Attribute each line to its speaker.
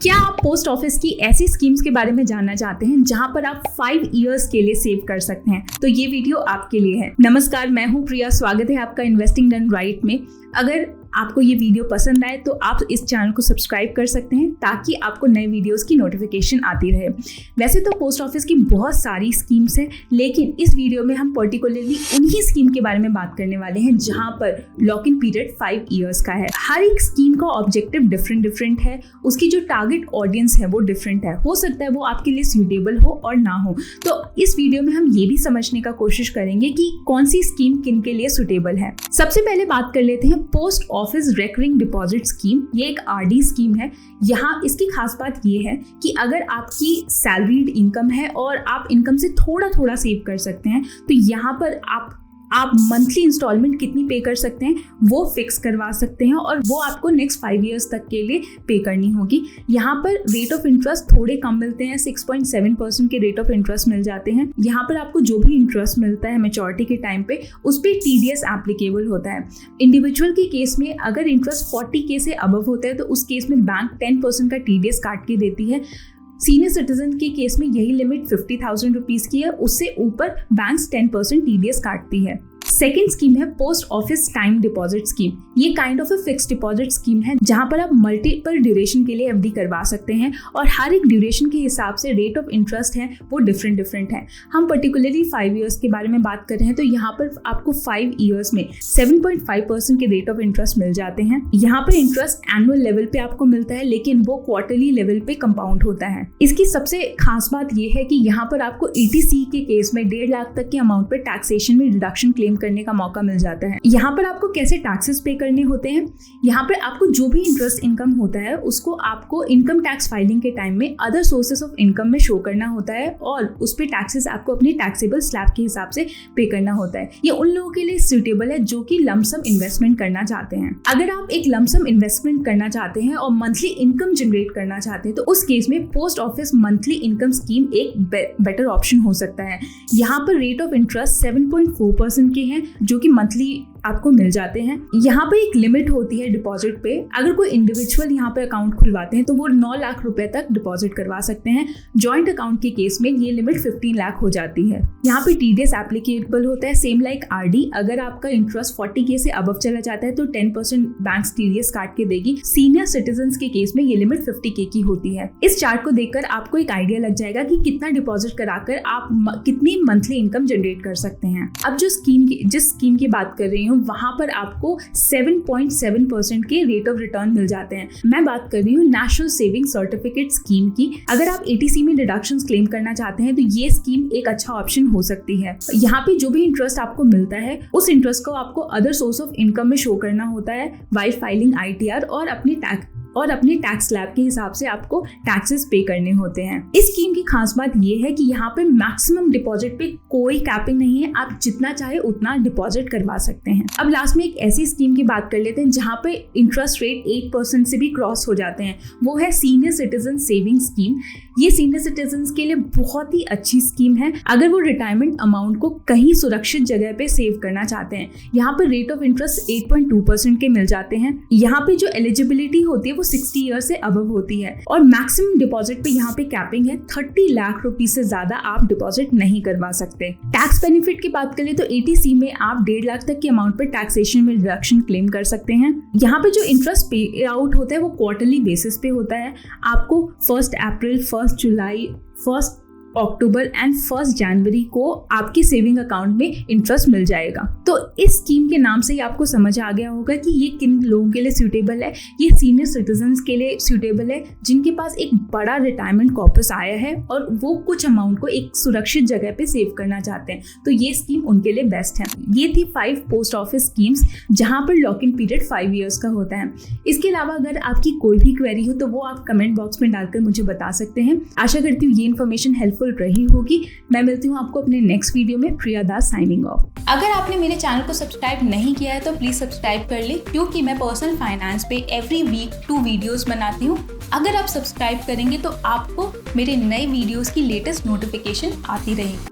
Speaker 1: क्या आप post office की ऐसी स्कीम्स के बारे में जानना चाहते हैं जहां पर आप 5 इयर्स के लिए सेव कर सकते हैं? तो ये वीडियो आपके लिए है। नमस्कार, मैं हूं प्रिया। स्वागत है आपका इन्वेस्टिंग डन राइट में। अगर आपको ये वीडियो पसंद आए तो आप इस चैनल को सब्सक्राइब कर सकते हैं ताकि आपको नए वीडियोस की नोटिफिकेशन आती रहे। वैसे तो पोस्ट ऑफिस की बहुत सारी स्कीम्स हैं, लेकिन इस वीडियो में हम पर्टिकुलरली उन्हीं स्कीम के बारे में बात करने वाले हैं जहां पर लॉक इन पीरियड 5 इयर्स का है। हर एक स्कीम का ऑब्जेक्टिव डिफरेंट है, उसकी जो टारगेट ऑडियंस है वो डिफरेंट है। हो सकता है वो आपके लिए सूटेबल हो और ना हो। तो इस वीडियो में हम ये भी समझने का कोशिश करेंगे कि कौन सी स्कीम किन के लिए सूटेबल है। सबसे पहले बात कर लेते हैं post office recurring deposit scheme. ये एक आरडी स्कीम है। यहाँ इसकी खास बात ये है कि अगर आपकी सैलरीड इनकम है और आप इनकम से थोड़ा थोड़ा सेव कर सकते हैं तो यहाँ पर आप मंथली इंस्टॉलमेंट कितनी पे कर सकते हैं वो फिक्स करवा सकते हैं और वो आपको नेक्स्ट 5 इयर्स तक के लिए पे करनी होगी। यहाँ पर रेट ऑफ इंटरेस्ट थोड़े कम मिलते हैं, 6.7% के रेट ऑफ इंटरेस्ट मिल जाते हैं। यहाँ पर आपको जो भी इंटरेस्ट मिलता है मैच्योरिटी के टाइम पे उस पर TDS एप्लीकेबल होता है। इंडिविजुअल के केस में अगर इंटरेस्ट 40K से अबव होता है तो उस केस में बैंक 10% का TDS काट के देती है। सीनियर सिटीजन के केस में यही लिमिट 50,000 रुपीज की है, उससे ऊपर बैंक्स 10% TDS काटती है। सेकेंड स्कीम है post office time deposit scheme. ये kind of a fixed deposit scheme है जहां पर आप मल्टीपल ड्यूरेशन के लिए FD करवा सकते हैं और हर एक ड्यूरेशन के हिसाब से रेट ऑफ इंटरेस्ट है वो डिफरेंट है। हम पर्टिकुलरली 5 इयर्स के बारे में बात कर रहे हैं तो यहाँ पर आपको 5 इयर्स में 7.5% के रेट ऑफ इंटरेस्ट मिल जाते हैं। यहाँ पर इंटरेस्ट एनुअल लेवल पे आपको मिलता है, लेकिन वो क्वार्टरली लेवल पे कंपाउंड होता है। इसकी सबसे खास बात ये है कि यहाँ पर आपको ETC के केस में 1.5 लाख तक के अमाउंट पर टैक्सेशन में डिडक्शन क्लेम करने का मौका मिल जाता है। यहाँ पर आपको कैसे टैक्सेस पे करने होते हैं? यहाँ पर आपको जो भी इंटरेस्ट इनकम होता है उसको आपको इनकम टैक्स फाइलिंग के टाइम में अदर सोर्सेस ऑफ इनकम में शो करना होता है और उस पे टैक्सेस आपको अपने टैक्सेबल स्लैब के हिसाब से पे करना होता है। ये उन लोगों के लिए सूटेबल है जो कि लमसम इन्वेस्टमेंट करना चाहते हैं। अगर आप एक लमसम इन्वेस्टमेंट करना चाहते हैं और मंथली इनकम जनरेट करना चाहते हैं तो उस केस में post office monthly income scheme एक बेटर ऑप्शन हो सकता है। यहाँ पर रेट ऑफ इंटरेस्ट 7.4% के हैं जो कि मंथली आपको मिल जाते हैं। यहाँ पे एक लिमिट होती है डिपॉजिट पे। अगर कोई इंडिविजुअल यहाँ पे अकाउंट खुलवाते हैं तो वो 9 लाख रुपए तक डिपॉजिट करवा सकते हैं। जॉइंट अकाउंट के केस में ये लिमिट 15 लाख हो जाती है। यहाँ पे TDS एप्लीकेबल होता है, सेम लाइक RD। अगर आपका इंटरेस्ट 40K से अबव चला जाता है तो 10% बैंक TDS काट के देगी। सीनियर सिटीजन के केस में ये लिमिट 50K की होती है। इस चार्ट को देखकर आपको एक आइडिया लग जाएगा कि कितना डिपॉजिट कराकर आप कितनी मंथली इनकम जनरेट कर सकते हैं। अब जिस स्कीम की बात कर रही हूँ वहां पर आपको 7.7% के रेट ऑफ रिटर्न मिल जाते हैं। मैं बात कर रही हूँ नेशनल सेविंग सर्टिफिकेट स्कीम की। अगर आप ATC में डिडक्शंस क्लेम करना चाहते हैं तो ये स्कीम एक अच्छा ऑप्शन हो सकती है। यहाँ पे जो भी इंटरेस्ट आपको मिलता है उस इंटरेस्ट को आपको अदर सोर्स ऑफ इनकम में शो करना होता है वाइल फाइलिंग ITR और अपने टैक्स स्लैब के हिसाब से आपको टैक्सेस पे करने होते हैं। इस स्कीम की खास बात यह है कि यहाँ पे मैक्सिमम डिपॉजिट पे कोई कैपिंग नहीं है, आप जितना चाहे उतना डिपॉजिट करवा सकते हैं। अब लास्ट में एक ऐसी स्कीम की बात कर लेते हैं जहाँ पे इंटरेस्ट रेट 8% से भी क्रॉस हो जाते हैं। वो है सीनियर सिटीजन सेविंग स्कीम। ये सीनियर सिटीजन के लिए बहुत ही अच्छी स्कीम है अगर वो रिटायरमेंट अमाउंट को कहीं सुरक्षित जगह पे सेव करना चाहते हैं। यहाँ पर रेट ऑफ इंटरेस्ट 8.2% के मिल जाते हैं। यहाँ पे जो एलिजिबिलिटी होती है 60 ईयर से अबव होती है और मैक्सिमम डिपॉजिट पे यहाँ पे कैपिंग है। 30 लाख रुपए से ज्यादा आप डिपॉजिट नहीं करवा सकते। टैक्स बेनिफिट की बात करें तो ATC में आप 1.5 लाख तक के अमाउंट पर टैक्सेशन में डिडक्शन क्लेम कर सकते हैं। यहाँ पे जो इंटरेस्ट पे आउट होता है वो क्वार्टरली बेसिस पे होता है। आपको 1 अप्रैल, 1 जुलाई, 1 अक्टूबर एंड 1 जनवरी को आपके सेविंग अकाउंट में इंटरेस्ट मिल जाएगा। तो इस स्कीम के नाम से ही आपको समझ आ गया होगा कि ये किन लोगों के लिए सूटेबल है। ये सीनियर सिटीजन्स के लिए सूटेबल है जिनके पास एक बड़ा रिटायरमेंट कॉर्पस आया है और वो कुछ अमाउंट को एक सुरक्षित जगह पे सेव करना चाहते हैं, तो ये स्कीम उनके लिए बेस्ट है। ये थी 5 पोस्ट ऑफिस स्कीम्स जहां पर लॉक इन पीरियड 5 इयर्स का होता है। इसके अलावा अगर आपकी कोई भी क्वेरी हो तो वो आप कमेंट बॉक्स में डालकर मुझे बता सकते हैं। आशा करती हूँ ये इन्फॉर्मेशन हेल्पफुल रही होगी। मैं मिलती हूँ आपको अपने नेक्स्ट वीडियो में। प्रिया दास साइनिंग ऑफ।
Speaker 2: अगर आपने मेरे चैनल को सब्सक्राइब नहीं किया है तो प्लीज सब्सक्राइब कर ले, क्योंकि मैं पर्सनल फाइनेंस पे एवरी वीक 2 वीडियोस बनाती हूँ। अगर आप सब्सक्राइब करेंगे तो आपको मेरे नए वीडियोस की लेटेस्ट नोटिफिकेशन आती रहेगी।